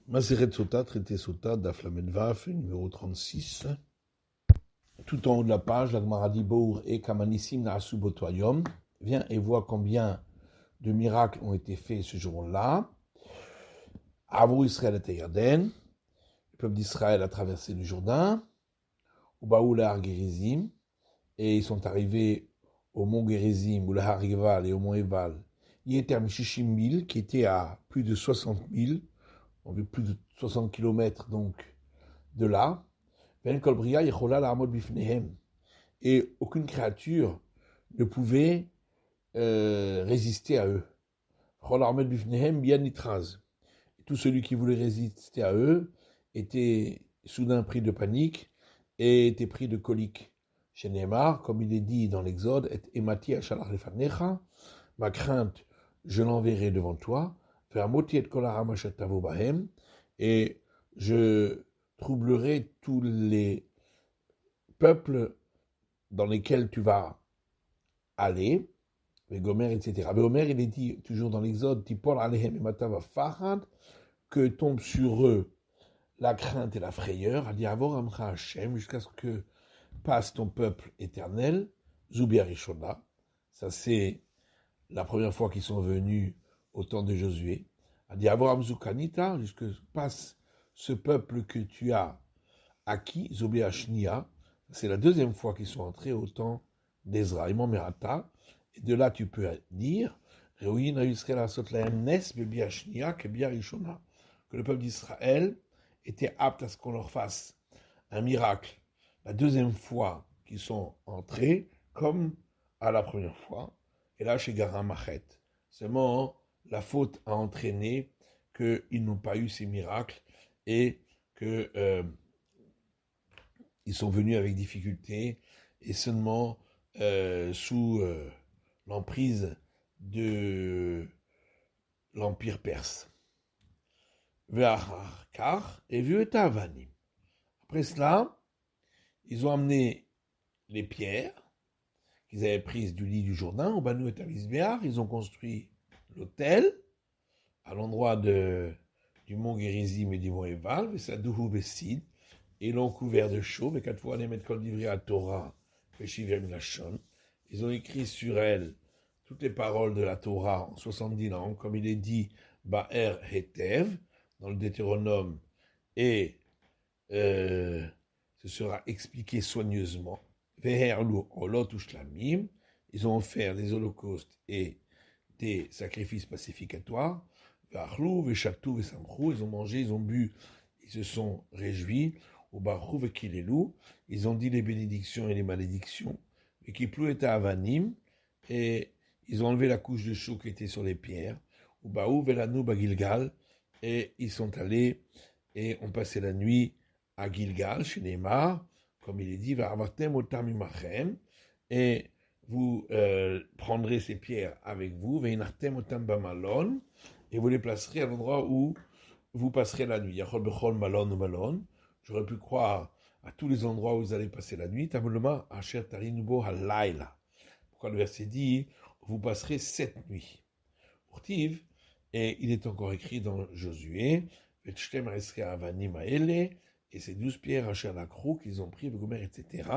Maseret Sota, traité Sota, Daf Lamed Vaf, numéro 36. Tout en haut de la page, la Gemara dit Bour et Kamanissim Naasu Botoyom. Viens et vois combien de miracles ont été faits ce jour-là. Avou Israël et Yarden. Le peuple d'Israël a traversé le Jourdain. Ubaou la Gerizim. Et ils sont arrivés au mont Gerizim, ou la Harival et au mont Eval. Yeter Mishishim 1000, qui était à plus de 60 000. On veut plus de 60 km donc de là. Et aucune créature ne pouvait résister à eux. Tout celui qui voulait résister à eux était soudain pris de panique et était pris de colique. Chez Neymar, comme il est dit dans l'Exode, et Emati Ashalach Lefanecha, ma crainte, je l'enverrai devant toi, et je troublerai tous les peuples dans lesquels tu vas aller, et Gomer, etc. Mais Gomer, il est dit toujours dans l'Exode, Tipol Alehem Ematava Farad, que tombe sur eux la crainte et la frayeur, Adi Avor Amcha Hashem, jusqu'à ce que passe ton peuple éternel, Zubi Arishona. Ça, c'est la première fois qu'ils sont venus au temps de Josué. Adi Avor Amzukanita, jusqu'à ce que passe ce peuple que tu as acquis, Zubi Ashnia. C'est la deuxième fois qu'ils sont entrés au temps d'Ezra, Imam Merata. Et de là, tu peux dire, que le peuple d'Israël était apte à ce qu'on leur fasse un miracle la deuxième fois qu'ils sont entrés, comme à la première fois. Et là, chez Garam Machet, seulement la faute a entraîné qu'ils n'ont pas eu ces miracles et que ils sont venus avec difficulté et seulement sous l'emprise de l'Empire perse. Ve'achar et vu et avanim. Après cela, ils ont amené les pierres qu'ils avaient prises du lit du Jourdain, au Banou et Amisbéar. Ils ont construit l'autel à l'endroit du mont Gerizim et du mont Eval, Vesadouhou Bessid, et l'ont couvert de chaux, mais 4 fois les mettre kol divrei à Torah, Veshiver Lachon. Ils ont écrit sur elle toutes les paroles de la Torah en 70 langues, comme il est dit Ba'er Hetev, dans le Deutéronome, et ce sera expliqué soigneusement. Veherlu olot ushlamim, ils ont offert des holocaustes et des sacrifices pacificatoires. Ve'achlu, ve'shatu, ve'samchou, ils ont mangé, ils ont bu, ils se sont réjouis. Ubarchu, ve'kilelu, ils ont dit les bénédictions et les malédictions. Ve'kiplu et avanim, et ils ont enlevé la couche de chaux qui était sur les pierres. Ubaou, ve'lanu, bagilgal, et ils sont allés et ont passé la nuit à Gilgal, chez Neymar, comme il est dit, et vous prendrez ces pierres avec vous, et vous les placerez à l'endroit où vous passerez la nuit. J'aurais pu croire à tous les endroits où vous allez passer la nuit. Pourquoi le verset dit, vous passerez 7 nuits. Et il est encore écrit dans Josué, et ces 12 pierres, qu'ils ont pris, Gomer, etc.,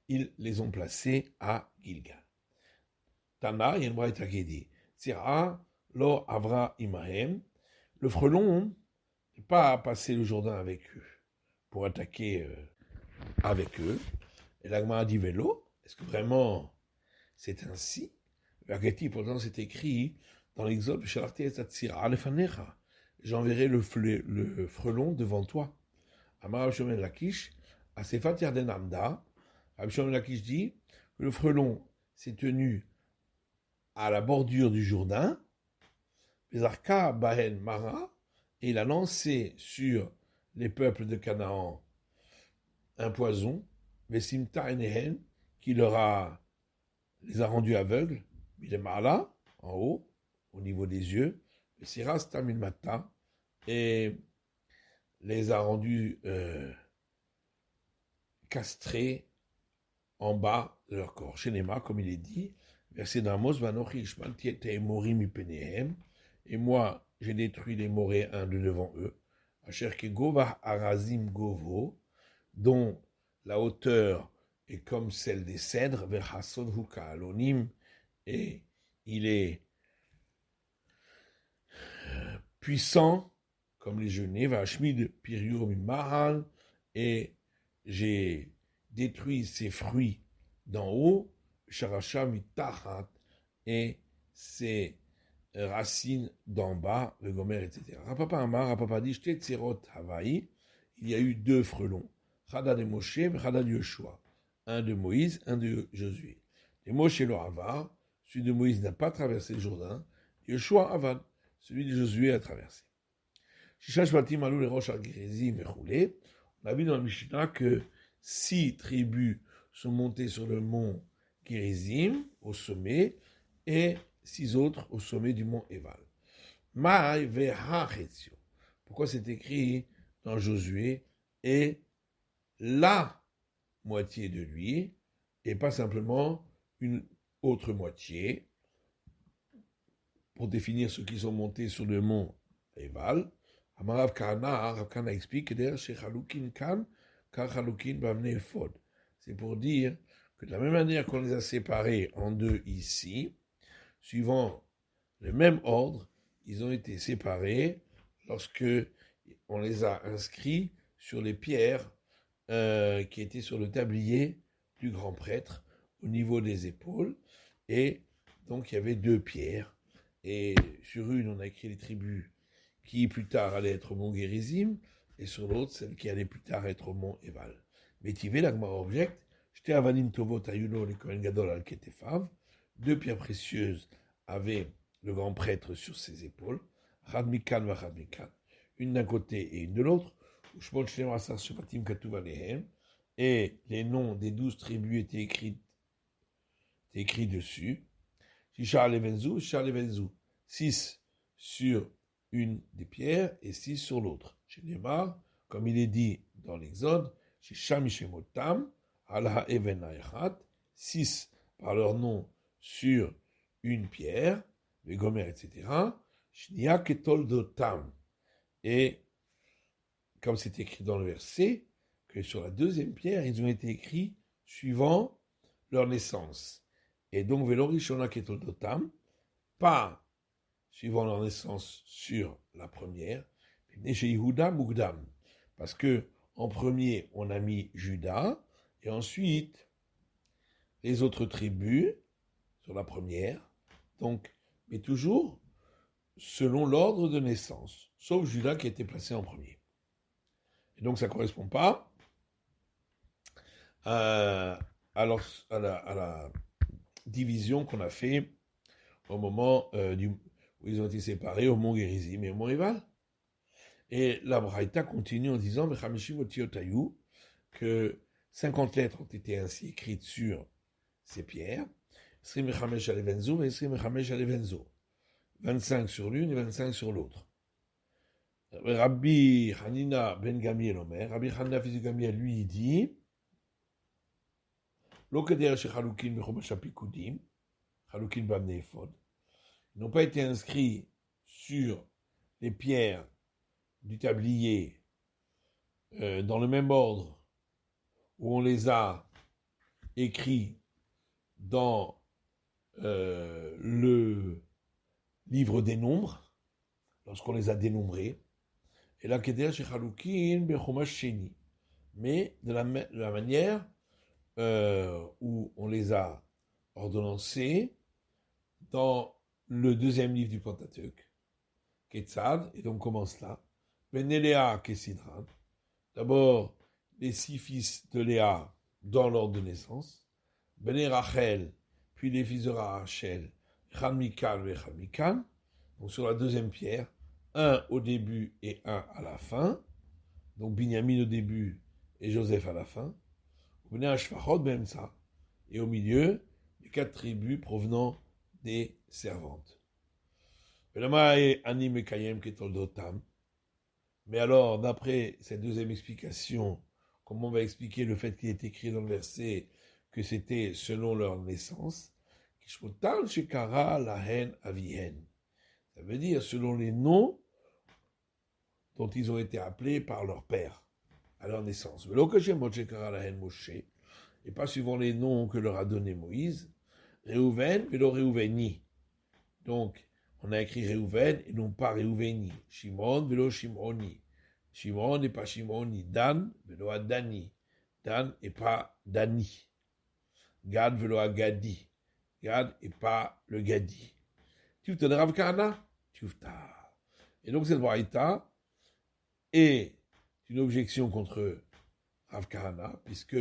ils les ont placées à Gilgal. Tana, il y a une braïta qui dit, Tsira, lo avra imahem, le frelon n'est pas passé le Jourdain avec eux, pour attaquer avec eux. Et l'Agma dit, vélo, est-ce que vraiment c'est ainsi? Pourtant c'est écrit dans l'Exode, j'enverrai le frelon devant toi. Amar Rabbi Shimon Lakish, Asefat Yarden Amda, Rabbi Shimon Lakish dit, le frelon s'est tenu à la bordure du Jourdain, Bezarka Bahen Mara, et il a lancé sur les peuples de Canaan un poison, Vesimta Enehen, qui les a rendus aveugles, il est Mala, en haut, au niveau des yeux, Siras Tamil Mata, et les a rendus castrés en bas de leur corps. Chez Nema, comme il est dit, verset d'Amos, et moi, j'ai détruit les Moréens de devant eux. Asher Kegova Arazim Govo, dont la hauteur est comme celle des cèdres, vers Hasson Huka Alonim, et il est puissant comme les genêts, Vashmid Pirio Mimahal, et j'ai détruit ses fruits d'en haut, Sharasha Mitachat, et ses racines d'en bas, le Gomer, etc. Rapapa Amar, Rapapa dit, Shte Tzerot Havaï, il y a eu deux frelons, Chada de Moshe et Chada de Yoshua, un de Moïse, un de Josué. Et Moshe lo Avar, celui de Moïse n'a pas traversé le Jourdain, Yoshua Avad, celui de Josué a traversé. Shishash Batim Alou les Rosh Al-Gerizim et Choulé, on a vu dans le Mishnah que 6 tribus sont montées sur le mont Gerizim, au sommet, et 6 autres au sommet du mont Eval. Ma'ai ve'ha'chetzio. Pourquoi c'est écrit dans Josué et la moitié de lui, et pas simplement une autre moitié, pour définir ceux qui sont montés sur le mont Eval. Amarav Kana, Rav Kana explique que d'ailleurs chez Chaloukin Kan, car Chaloukin Bavne Ephod. C'est pour dire que de la même manière qu'on les a séparés en deux ici, suivant le même ordre, ils ont été séparés lorsque on les a inscrits sur les pierres qui étaient sur le tablier du grand prêtre au niveau des épaules. Et donc il y avait deux pierres. Et sur une, on a écrit les tribus qui plus tard allaient être au mont Gerizim, et sur l'autre, celle qui allait plus tard être au mont Eval. Mais Tivé, la Gemara objecte, J'étais avanim tovot ayuno le Kohen Gadol al ketefav, deux pierres précieuses avaient le grand prêtre sur ses épaules, Chad mikan vachad mikan, une d'un côté et une de l'autre, Ushmot shnei asar shevatim katuv alehem, et les noms des 12 tribus étaient écrits dessus, Shisha levenzu, 6 sur une des pierres et 6 sur l'autre. Chez Neymar, comme il est dit dans l'Exode, chez Shamishemotam, Ala Even Aechat, 6 par leur nom sur une pierre, les Gomer, etc. Shnia Ketol Dotam. Et comme c'est écrit dans le verset, que sur la deuxième pierre, ils ont été écrits suivant leur naissance. Et donc, Velorishona Ketol Dotam, pas suivant leur naissance sur la première, chez Yehuda Mugdam, parce que en premier on a mis Juda, et ensuite les autres tribus sur la première, donc, mais toujours selon l'ordre de naissance, sauf Juda qui a été placé en premier. Et donc ça ne correspond pas à la division qu'on a fait au moment où ils ont été séparés au mont Gerizim et au mont Eval. Et la Braïta continue en disant que 50 lettres ont été ainsi écrites sur ces pierres, 25 sur l'une et 25 sur l'autre. Rabbi Hanina ben Gamiel Omer, Rabbi Hanina fils de Gamiel, lui, il dit Lokeder chez Chaloukin Bechomash Apikudim, Chaloukin Bamne Ephod, ils n'ont pas été inscrits sur les pierres du tablier dans le même ordre où on les a écrits dans le livre des nombres, lorsqu'on les a dénombrés, et là, Keder chez Chaloukin Bechomash Sheni, mais de la manière où on les a ordonnancés dans le deuxième livre du Pentateuque, Ketzad, et donc commence là, Benelea Kessidran, d'abord les 6 fils de Léa dans l'ordre de naissance, Bene Rachel, puis les fils de Rachel, Chad Mikan et Chad Mikan, donc sur la deuxième pierre, un au début et un à la fin, donc Binyamin au début et Joseph à la fin, Bene Ashfachot ben ça, et au milieu, les 4 tribus provenant des servantes. Mais alors, d'après cette deuxième explication, comment on va expliquer le fait qu'il est écrit dans le verset que c'était selon leur naissance, ça veut dire selon les noms dont ils ont été appelés par leur père à leur naissance. Et pas suivant les noms que leur a donné Moïse, Réhouven, Vélo Réhouveni. Donc, on a écrit Réhouven et non pas Réhouveni. Shimon, Vélo Shimoni. Shimon et pas Shimoni. Dan, Vélo Adani. Dan et pas Dani. Gad, Vélo Agadi. Gad et pas le Gadi. Tufta de Rav Kahana? Tufta. Et donc, cette braïta est une objection contre Rav Kahana, puisque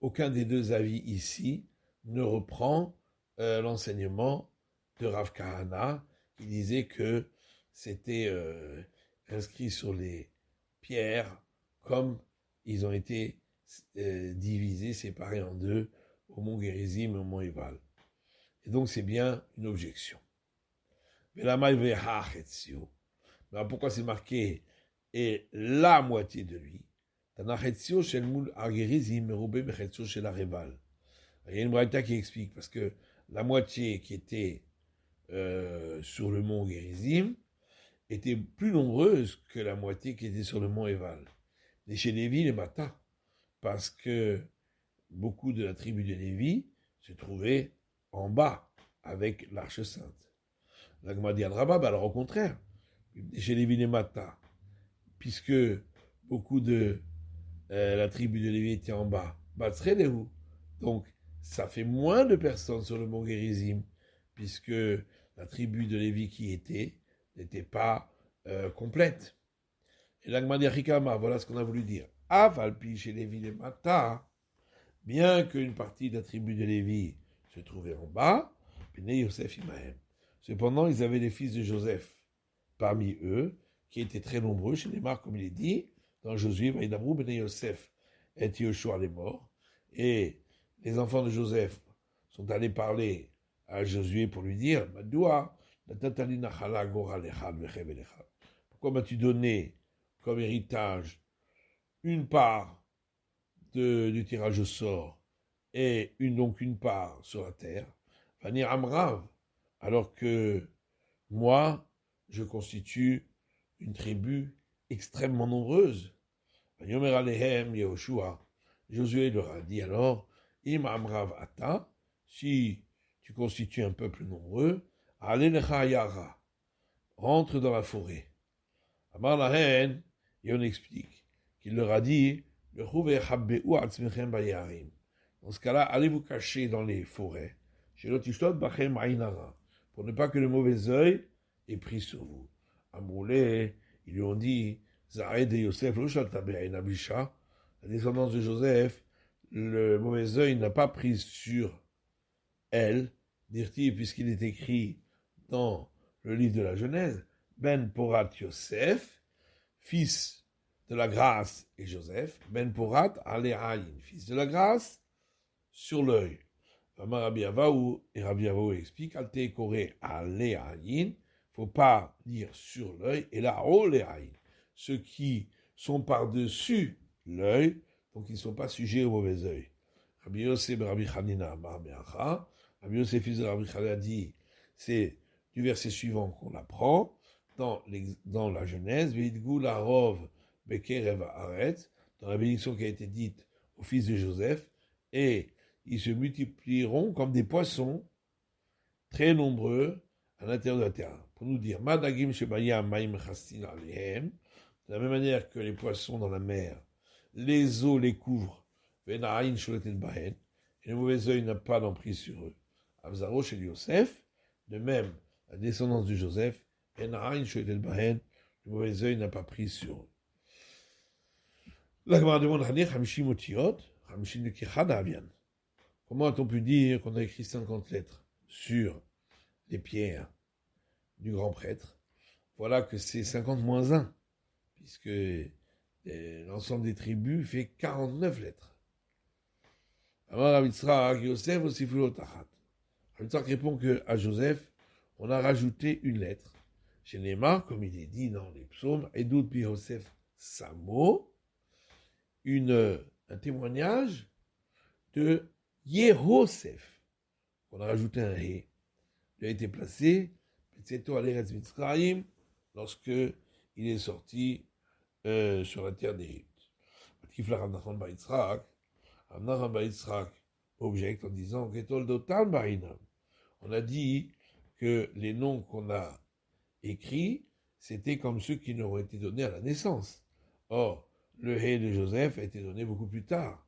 aucun des deux avis ici ne reprend l'enseignement de Rav Kahana, qui disait que c'était inscrit sur les pierres comme ils ont été divisés, séparés en deux, au mont Gérizim et au mont Ebal. Et donc c'est bien une objection. Mais la maïveha. Alors pourquoi c'est marqué et la moitié de lui? Il y a une braïta qui explique, parce que la moitié qui était sur le mont Gérizim était plus nombreuse que la moitié qui était sur le mont Eval. Et chez Lévi, les matins, parce que beaucoup de la tribu de Lévi se trouvait en bas avec l'Arche Sainte. La Gemara dit Rabab, alors au contraire, chez Lévi, les matins, puisque beaucoup de la tribu de Lévi était en bas, Batsrelehu. Donc, ça fait moins de personnes sur le mont Gérizim, puisque la tribu de Lévi qui était n'était pas complète. Et l'Agma dit Rikama, voilà ce qu'on a voulu dire. Avalpi chez Lévi les Mata, bien qu'une partie de la tribu de Lévi se trouvait en bas, Bnei Yosef Imahem. Cependant, ils avaient les fils de Joseph parmi eux, qui étaient très nombreux, chez les Mar, comme il est dit, dans Josué, Vaïdabrou, Bnei Yosef et Yoshua les morts. Et les enfants de Joseph sont allés parler à Josué pour lui dire Madoua, pourquoi m'as-tu donné comme héritage une part du tirage au sort et donc une part sur la terre, Vanir Amrav, alors que moi, je constitue une tribu extrêmement nombreuse. Yomer Alehem Yehoshua. Josué leur a dit alors, Im Amrav Ata, si tu constitues un peuple nombreux, allez lecha yara, rentre dans la forêt. Amar Lahen, et on explique qu'il leur a dit, dans ce cas-là, allez vous cacher dans les forêts, pour ne pas que le mauvais œil ait pris sur vous. Amroulé, ils lui ont dit, Zahed et Yosef, la descendance de Joseph, le mauvais œil n'a pas pris sur elle, dire-t-il, puisqu'il est écrit dans le livre de la Genèse, Ben Porat Yosef, fils de la grâce, et Joseph, Ben Porat Aléaïn, fils de la grâce, sur l'œil. Rabbi Avaou, et Rabbi Avaou explique, Alte Koré Aléaïn, faut pas dire sur l'œil, et là, Oléaïn, ceux qui sont par-dessus l'œil, donc ils ne sont pas sujets au mauvais œil. Rabbi Yosef, Rabbi Chanina, Amar Meacha, Rabbi Yosef, fils de Rabbi Chanina, dit, c'est du verset suivant qu'on apprend, dans la Genèse, Veidgou la rov bekerev haaretz, dans la bénédiction qui a été dite au fils de Joseph, et ils se multiplieront comme des poissons très nombreux à l'intérieur de la terre. Pour nous dire, Madagim shebayam maim chastin alehem, de la même manière que les poissons dans la mer, les eaux les couvrent, venaïn sholetet bahen, et le mauvais œil n'a pas d'emprise sur eux. Avzaro chez Yosef, de même, la descendance de Joseph, le mauvais œil n'a pas pris sur eux. La Gemara demande Hamishim Otiot, Hamishim de Kichadavian. Comment a-t-on pu dire qu'on a écrit 50 lettres sur les pierres du grand prêtre? Voilà que c'est 50 moins 1, puisque l'ensemble des tribus fait 49 lettres. Alors Ravitzrak, Yosef aussi Fulotachat. Ravitzrak répond qu'à Joseph, on a rajouté une lettre. Chez Neymar, comme il est dit dans les psaumes, Edut bi Yosef Samo, un témoignage de Yehosef. On a rajouté un He. Il a été placé, Petzeto Aleretz Mitzrayim, lorsque il est sorti sur la terre d'Égypte. Amnacham Bar Yitzhak objecte en disant Getol Dotan Barinam. On a dit que les noms qu'on a écrits, c'était comme ceux qui leur ont été donnés à la naissance. Or, le He de Joseph a été donné beaucoup plus tard.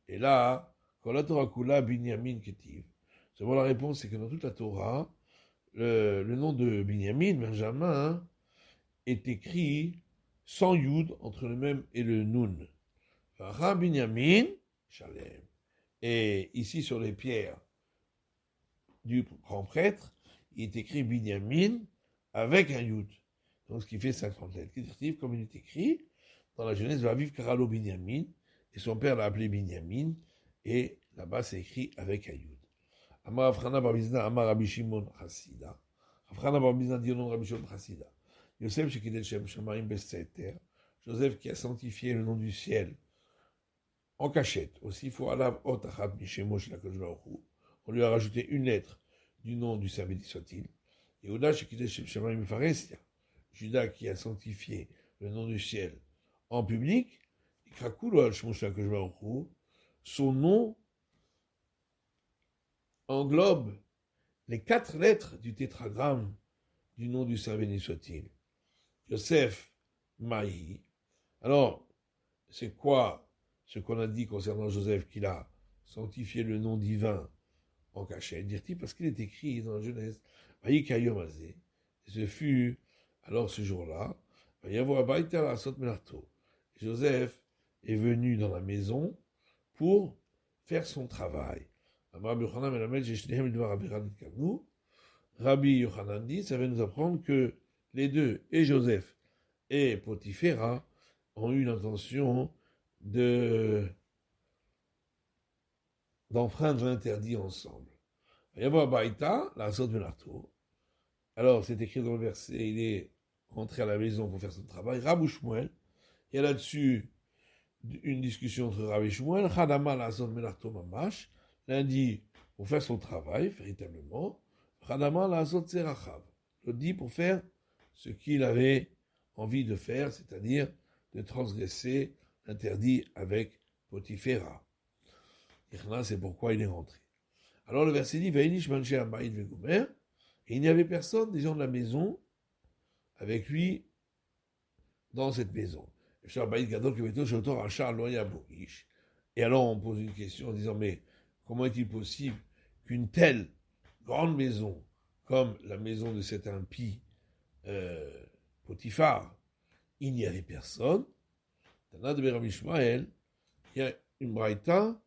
Et là, quand la Torah Kula Binyamin Ketiv, seulement la réponse c'est que dans toute la Torah, le nom de Binyamin, Benjamin, est écrit sans Yud entre le même et le Nun. Ra Binyamin, Shalem. Et ici sur les pierres du grand prêtre, il est écrit Binyamin avec un Yud. Donc ce qui fait 50 lettres. Comme il est écrit dans la Genèse, va vivre Karalo Binyamin, et son père l'a appelé Binyamin, et là-bas c'est écrit avec un Yud. Amar Afrana Barbizna, Amar Rabbi Shimon Chassida. Afrana Barbizna dit au nom de Rabbi Shimon Chassida. Yosef Shekidel Shem Shamaim Besseter. Joseph qui a sanctifié le nom du ciel en cachette. Aussi, faut Alav Ot Achat Mishemo Shelakosh Baruch Hu. On lui a rajouté une lettre du nom du Saint béni soit-il. Et Oda Shekidel Shem Shamaim Farestia. Judas qui a sanctifié le nom du ciel en public. Ikrakulu Al Shemo Shelakosh Baruch Hu. Son nom englobe les 4 lettres du tétragramme du nom du Saint béni soit-il. Yosef Maï. Alors, c'est quoi ce qu'on a dit concernant Joseph qu'il a sanctifié le nom divin en cachette, dire-t-il, parce qu'il est écrit dans la Genèse, Maï Kayom Azé. Et ce fut alors ce jour-là, Joseph est venu dans la maison pour faire son travail. Rabbi Yochanan dit, ça va nous apprendre que les deux, et Joseph et Potiphéra, ont eu l'intention d'enfreindre l'interdit ensemble. Alors, c'est écrit dans le verset, il est rentré à la maison pour faire son travail. Rabbi Shmuel, il y a là-dessus une discussion entre Rabbi Shmuel, l'un dit pour faire son travail, véritablement, l'autre dit pour faire ce qu'il avait envie de faire, c'est-à-dire de transgresser l'interdit avec Potiphéra. C'est pourquoi il est rentré. Alors le verset dit, et il n'y avait personne des gens de la maison avec lui dans cette maison. Et alors on pose une question en disant, mais comment est-il possible qu'une telle grande maison, comme la maison de cet impie Potiphar, il n'y avait personne. Tana de Rabbi Shmuel, il y a une braïta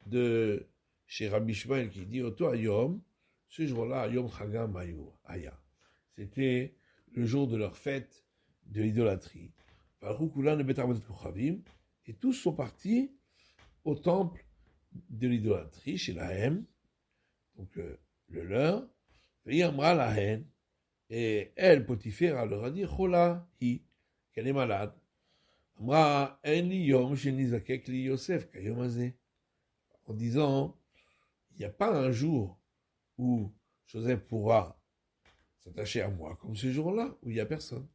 de chez Rabbi Shmuel qui dit Oto Ayom, ce jour-là, Ayom Chagam Aya. C'était le jour de leur fête de l'idolâtrie. Et tous sont partis au temple de l'idolâtrie, chez la Hem, donc le leur, et elle, Potiphéra, leur a dit Chola hi, qu'elle est malade. En disant, il n'y a pas un jour où Joseph pourra s'attacher à moi, comme ce jour-là, où il n'y a personne.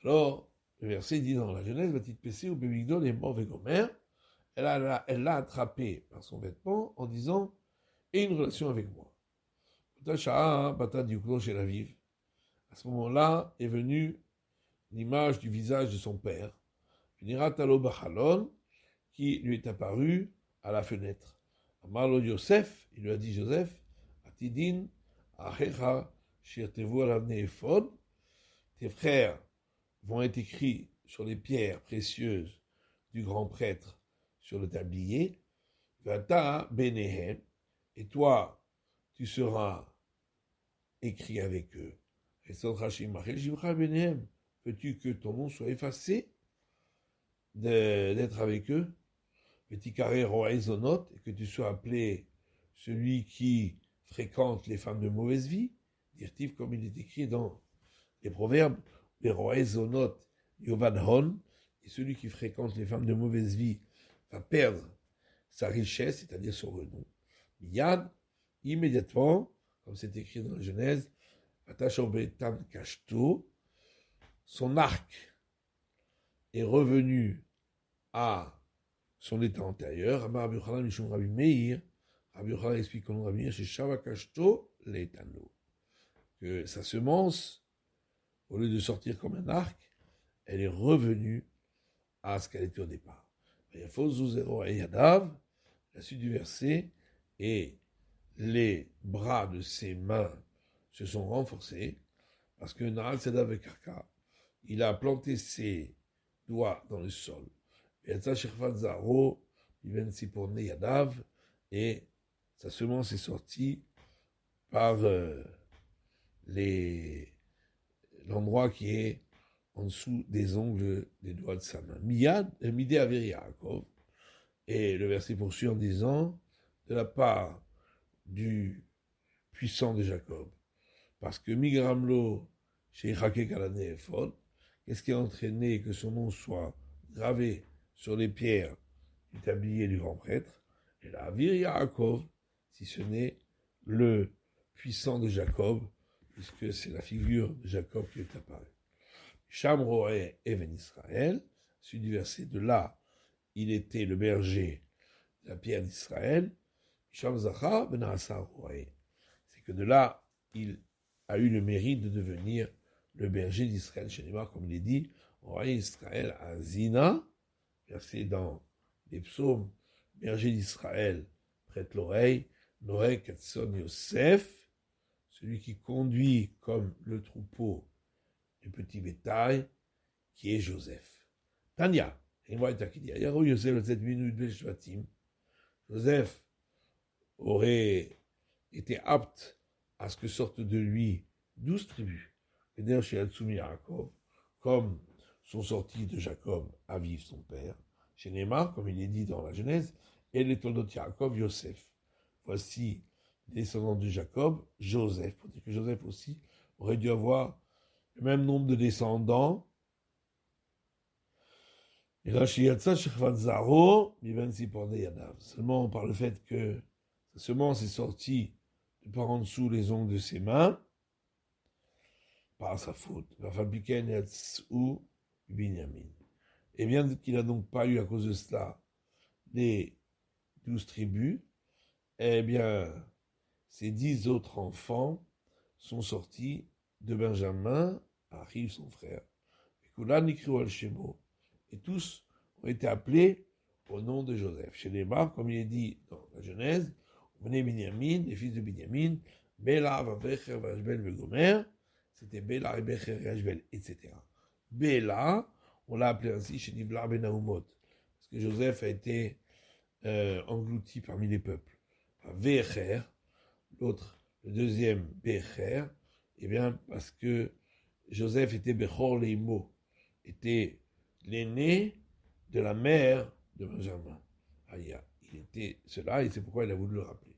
Alors, le verset dit dans la Genèse, Vatit Pessé, ou Bébigdol est mort Végomer, elle l'a attrapé par son vêtement en disant, et une relation avec moi. À ce moment-là est venue l'image du visage de son père, qui lui est apparu à la fenêtre. Amarlo Yosef, il lui a dit Joseph, Atidin, Achecha, Shirtevu alavne ephod, tes frères vont être écrits sur les pierres précieuses du grand prêtre sur le tablier, Vata benehem, et toi, tu seras écrit avec eux. Veux-tu que ton nom soit effacé d'être avec eux, et que tu sois appelé celui qui fréquente les femmes de mauvaise vie, dire-t-il comme il est écrit dans les proverbes, les roaizonot yovanhon, et celui qui fréquente les femmes de mauvaise vie va perdre sa richesse, c'est-à-dire son renom. Yad, immédiatement, comme c'est écrit dans la Genèse, Atashobetan Kashto, son arc est revenu à son état antérieur. Amar Rabbi Yochanan Mishum Rabbi Meir. Rabbi Yochanan explique comme Rabbi Meir, chez Shavakashto Leitano, que sa semence, au lieu de sortir comme un arc, elle est revenue à ce qu'elle était au départ. La suite du verset, et les bras de ses mains se sont renforcés, parce que Naal Sedav Karka, il a planté ses doigts dans le sol. Et sa semence est sortie par l'endroit qui est en dessous des ongles des doigts de sa main. Midé Averi Yaakov. Et le verset poursuit en disant, de la part du puissant de Jacob, parce que Migramlo, chez Ichake Kalane Ephod, qu'est-ce qui a entraîné que son nom soit gravé sur les pierres du tablier du grand prêtre, et la Avir Yaakov, si ce n'est le puissant de Jacob, puisque c'est la figure de Jacob qui est apparue. Sham Roé Even Israël, suite du verset, de là, il était le berger de la pierre d'Israël. Sham Zacha Ben Asa Roé. C'est que de là, il a eu le mérite de devenir le berger d'Israël. Chez Neymar, comme il est dit, Roé Israël à Zina, verset dans les psaumes, berger d'Israël, prête l'oreille, Noé Katson Yosef, celui qui conduit comme le troupeau du petit bétail, qui est Joseph. Tania, Joseph aurait été apte à ce que sortent de lui 12 tribus, comme sont sortis de Jacob à vivre son père, chez Neymar, comme il est dit dans la Genèse, et les Toldot Yaakov, Yosef. Voici les descendants de Jacob, Joseph, pour dire que Joseph aussi aurait dû avoir le même nombre de descendants. Et là, seulement par le fait que sa semence est sortie de par en dessous les ongles de ses mains, par sa faute. Et bien qu'il n'a donc pas eu à cause de cela les 12 tribus, eh bien, ces 10 autres enfants sont sortis de Benjamin, Achille, son frère. Et tous ont été appelés au nom de Joseph. Chez les Bar, comme il est dit dans la Genèse, venez Binyamin, les fils de Binyamin, Béla, Vavecher, Vashbel, Vegomer, c'était Béla, Becher, Vashbel, etc. Béla, on l'a appelé ainsi chez Nivlar Ben Naumot, parce que Joseph a été englouti parmi les peuples. Vecher, l'autre, le deuxième Becher, eh bien, parce que Joseph était Bechor Leimo, était l'aîné de la mère de Benjamin. Il était cela, et c'est pourquoi il a voulu le rappeler.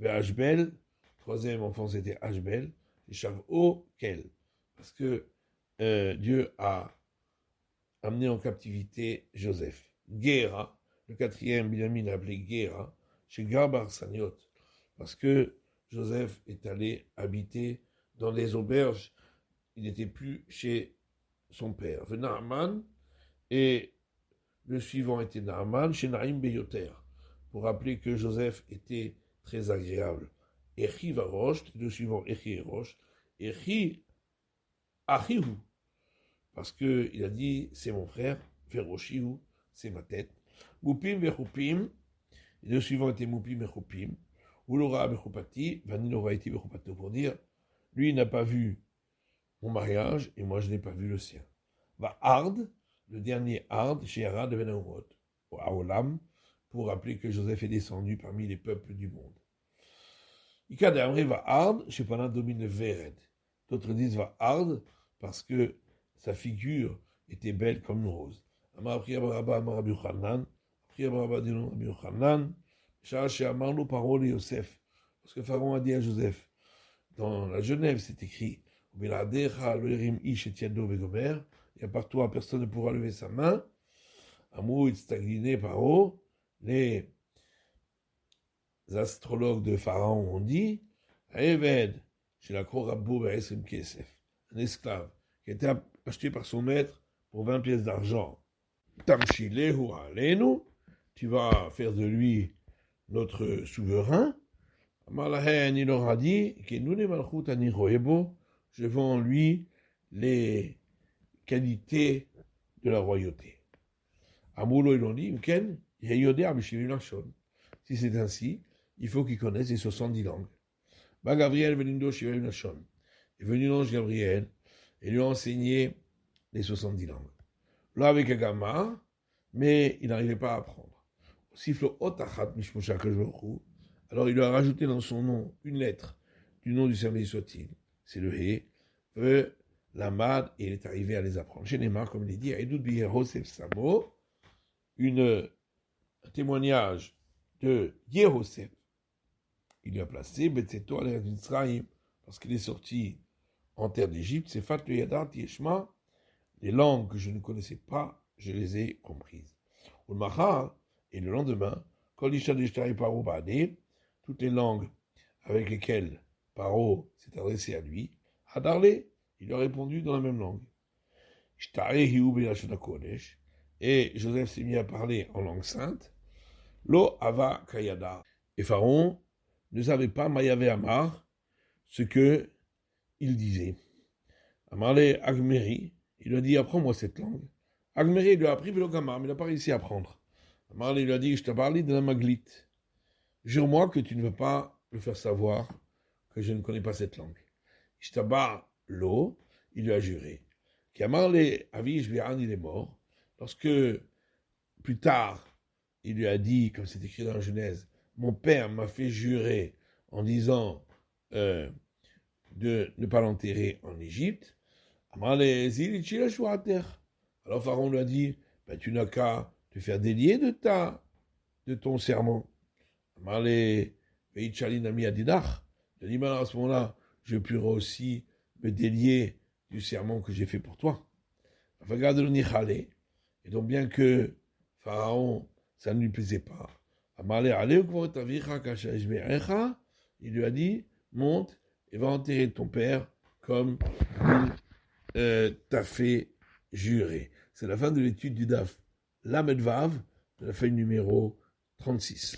Ashbel, troisième enfant, c'était Ashbel, et Shav'o Kel, parce que Dieu a amené en captivité Joseph. Gera, le quatrième, Binyamin a appelé Gera, chez Garbar Saniot, parce que Joseph est allé habiter dans des auberges, il n'était plus chez son père. Naaman, et le suivant était Naaman, chez Naïm Beyoter, pour rappeler que Joseph était très agréable. Echi Varosh, le suivant Echi et Rosh, Echi Achihu, parce qu'il a dit c'est mon frère, Veroshihu, c'est ma tête. Moupim Vechupim, le suivant était Moupim Vechupim, Ulora Bechupati, Vanilora iti Bechupato, pour dire lui n'a pas vu mon mariage et moi je n'ai pas vu le sien. Va Ard, le dernier Ard, chez Arad de Benaumot, au Aolam, pour rappeler que Joseph est descendu parmi les peuples du monde. Ikad Amre va Ard, chez Pana domine Vered. D'autres disent va Ard, parce que sa figure était belle comme une rose. Amar Priyabaraba, Amar Rabbi Yochanan, Priyabaraba dit non Rabbi Yochanan, Shah chez Amarlo parole Yosef. Parce que Pharaon a dit à Joseph, dans la Genève, c'est écrit, il n'y a par toi, personne ne pourra lever sa main. Amou, stagliné par eau. Les astrologues de Pharaon ont dit, Eved, chez la cour Rabbo Kesef, un esclave qui a été acheté par son maître pour 20 pièces d'argent. Tamshilehu alenu, tu vas faire de lui notre souverain. Malahen, il leur a dit, je vends en lui les qualités de la royauté. Amoulo, ils l'ont dit, si c'est ainsi, il faut qu'il connaisse les 70 langues. Gabriel Velindo Shivaim Nashon. Est venu l'ange Gabriel et lui a enseigné les 70 langues. Là, avec Agama, mais il n'arrivait pas à apprendre. Alors il lui a rajouté dans son nom une lettre du nom du service soit-il. C'est le He, la Mad, et il est arrivé à les apprendre. Chez Neymar, comme il est dit, Edud Biyehosef Samo, un témoignage de Yehosef. Il lui a placé Betzeto al Mitzrayim, parce qu'il est sorti en terre d'Égypte, c'est Fat le Yadat Yeshma, les langues que je ne connaissais pas, je les ai comprises. Et le lendemain, toutes les langues avec lesquelles Paro s'est adressé à lui, Hadarle, il a répondu dans la même langue. Et Joseph s'est mis à parler en langue sainte. Lo Ava Kayada. Et Pharaon ne savait pas Mayave Amar, ce que il disait. Amarle Agmeri, il lui a dit, apprends-moi cette langue. Agmeri lui a appris Velogama, mais il n'a pas réussi à apprendre. Amarle lui a dit, je t'ai parlé de la Maglite. Jure-moi que tu ne veux pas me faire savoir que je ne connais pas cette langue. Ishtabar Lo, il lui a juré. Amarle Avish Bi'an, il est mort. Lorsque, plus tard, il lui a dit, comme c'est écrit dans la Genèse, mon père m'a fait jurer en disant de ne pas l'enterrer en Égypte. Alors Pharaon lui a dit, ben, tu n'as qu'à te faire délier de ton serment. Il a dit, à ce moment-là, je pourrai aussi me délier du serment que j'ai fait pour toi. Et donc, bien que Pharaon, ça ne lui plaisait pas, il lui a dit, monte et va enterrer ton père comme il t'a fait jurer. C'est la fin de l'étude du DAF Lamed Vav, de la feuille numéro 36.